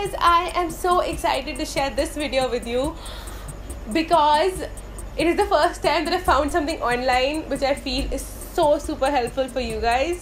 guys, I am so excited to share this video with you because it is the first time that I found something online which I feel is so super helpful for you guys.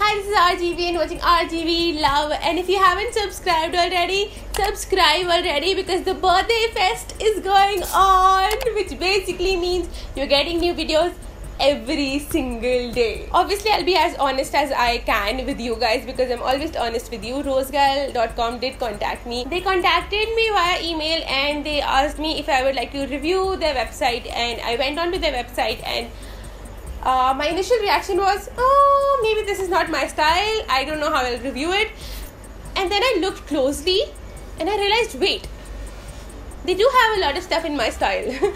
Hi, this is RGV and watching RGV Love, and if you haven't subscribed already, subscribe already because the birthday fest is going on, which basically means you're getting new videos every single day. Obviously, I'll be as honest as I can with you guys because I'm always honest with you. Rosegal.com did contact me. They contacted me via email and they asked me if I would like to review their website, and I went on to their website and my initial reaction was, oh, maybe this is not my style. I don't know how I'll review it. And then I looked closely and I realized, wait, they do have a lot of stuff in my style.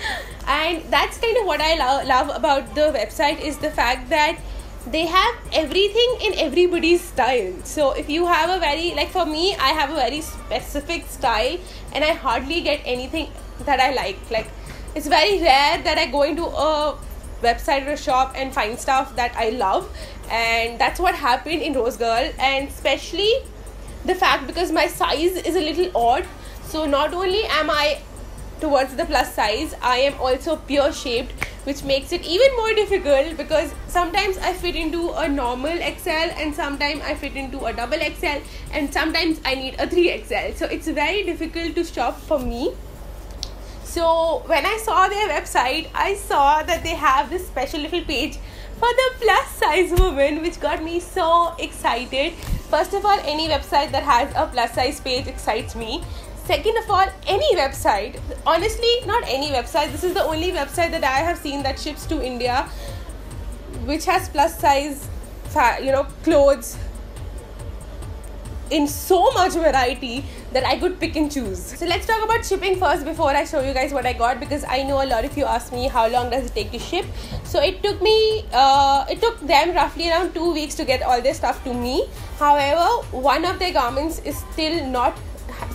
And that's kind of what I love about the website, is the fact that they have everything in everybody's style. So if you have a very, like for me, I have a very specific style and I hardly get anything that I like. Like, it's very rare that I go into a website or a shop and find stuff that I love, and that's what happened in Rose Girl. And especially the fact, because my size is a little odd, so not only am I towards the plus size, I am also pear shaped, which makes it even more difficult because sometimes I fit into a normal XL and sometimes I fit into a double XL and sometimes I need a 3XL. So it's very difficult to shop for me. So when I saw their website, I saw that they have this special little page for the plus size woman, which got me so excited. First of all, any website that has a plus size page excites me. Second of all, any website, honestly, not any website, this is the only website that I have seen that ships to India which has plus size, clothes in so much variety that I could pick and choose. So let's talk about shipping first before I show you guys what I got, because I know a lot of you asked me how long does it take to ship. So it took them roughly around 2 weeks to get all their stuff to me. However, one of their garments is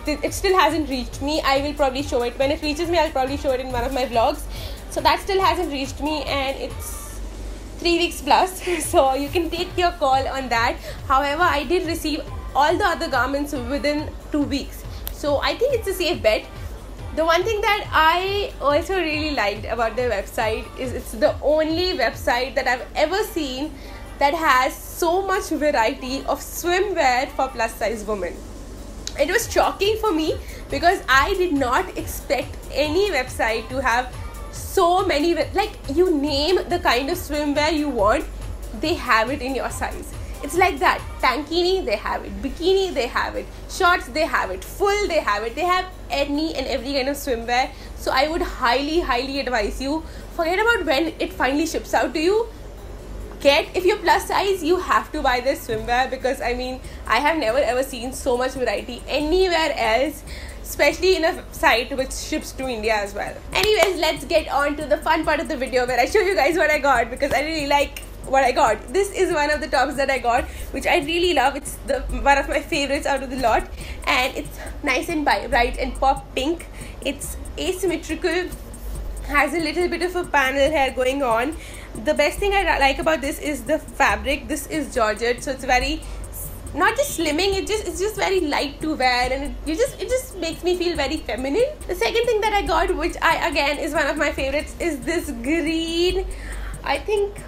it still hasn't reached me. I will probably show it. When it reaches me, I'll probably show it in one of my vlogs. So that still hasn't reached me and it's 3 weeks plus. So you can take your call on that. However, I did receive all the other garments within 2 weeks. So I think it's a safe bet. The one thing that I also really liked about their website is it's the only website that I've ever seen that has so much variety of swimwear for plus size women. It was shocking for me because I did not expect any website to have so many, like, you name the kind of swimwear you want, they have it in your size. It's like that. Tankini, they have it. Bikini, they have it. Shorts, they have it. Full, they have it. They have any and every kind of swimwear. So I would highly, highly advise you, forget about when it finally ships out to you. If you're plus size, you have to buy this swimwear because I mean, I have never ever seen so much variety anywhere else, especially in a site which ships to India as well. Anyways, let's get on to the fun part of the video where I show you guys what I got, because I really like what I got. This is one of the tops that I got, which I really love. It's one of my favorites out of the lot, and it's nice and bright and pop pink. It's asymmetrical, has a little bit of a panel here going on. The best thing I like about this is the fabric. This is Georgette, so it's very, not just slimming, it's just very light to wear, and it just makes me feel very feminine. The second thing that I got, which again is one of my favorites, is this green. I think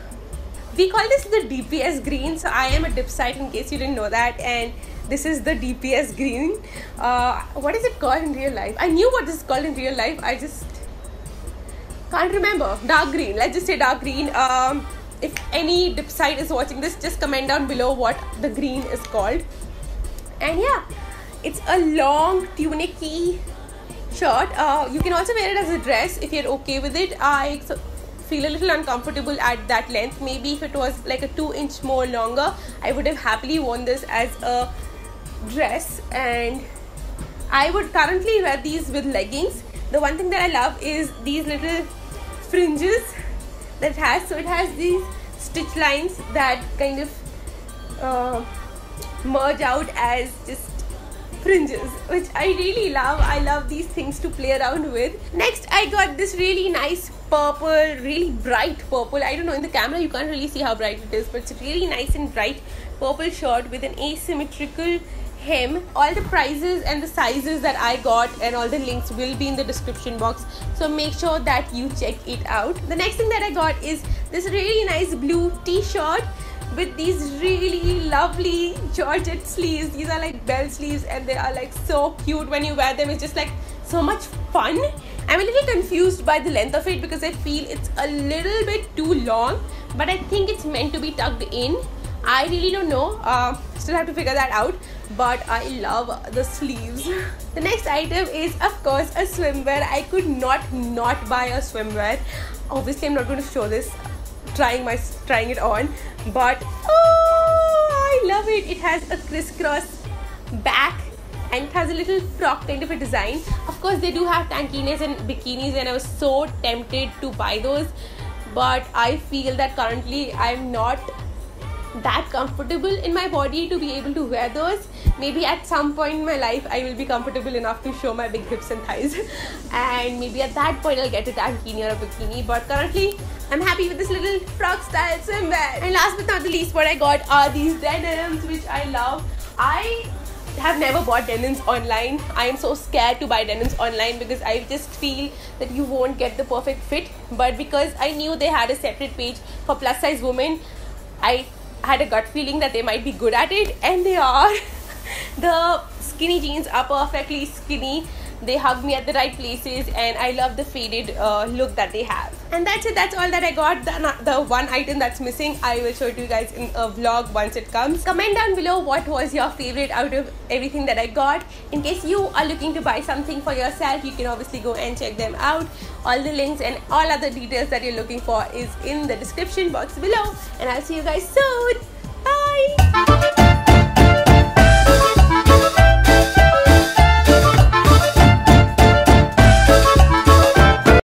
we call this the DPS green. So I am a dip site, in case you didn't know that, and this is the DPS green. What is it called in real life? I knew what this is called in real life, I just can't remember. Dark green, let's just say dark green. If any dip site is watching this, just comment down below what the green is called. And yeah, it's a long tunic-y shirt. You can also wear it as a dress if you're okay with it. I feel a little uncomfortable at that length. Maybe if it was like a 2 inch more longer, I would have happily worn this as a dress, and I would currently wear these with leggings. The one thing that I love is these little fringes that it has. So it has these stitch lines that kind of merge out as just fringes, which I really love. I love these things to play around with. Next, I got this really nice purple, really bright purple. I don't know, in the camera you can't really see how bright it is, but it's a really nice and bright purple shirt with an asymmetrical hem. All the prices and the sizes that I got and all the links will be in the description box, so make sure that you check it out. The next thing that I got is this really nice blue t-shirt with these really lovely Georgette sleeves. These are like bell sleeves and they are like so cute. When you wear them, it's just like so much fun. I'm a little confused by the length of it because I feel it's a little bit too long, but I think it's meant to be tucked in. I really don't know, still have to figure that out, but I love the sleeves. The next item is of course a swimwear. I could not buy a swimwear. Obviously I'm not going to show this trying it on, but oh, I love it. It has a crisscross back and it has a little frock kind of a design. Of course they do have tankinis and bikinis, and I was so tempted to buy those, but I feel that currently I'm not that comfortable in my body to be able to wear those. Maybe at some point in my life I will be comfortable enough to show my big hips and thighs and maybe at that point I'll get a tankini or a bikini, but currently I'm happy with this little frock style swimwear. And last but not the least, what I got are these denims, which I love. I have never bought denims online. I am so scared to buy denims online because I just feel that you won't get the perfect fit, but because I knew they had a separate page for plus size women, I had a gut feeling that they might be good at it, and they are. The skinny jeans are perfectly skinny. They hug me at the right places, and I love the faded look that they have. And that's it. That's all that I got. The one item that's missing, I will show it to you guys in a vlog once it comes. Comment down below what was your favorite out of everything that I got. In case you are looking to buy something for yourself, you can obviously go and check them out. All the links and all other details that you're looking for is in the description box below. And I'll see you guys soon.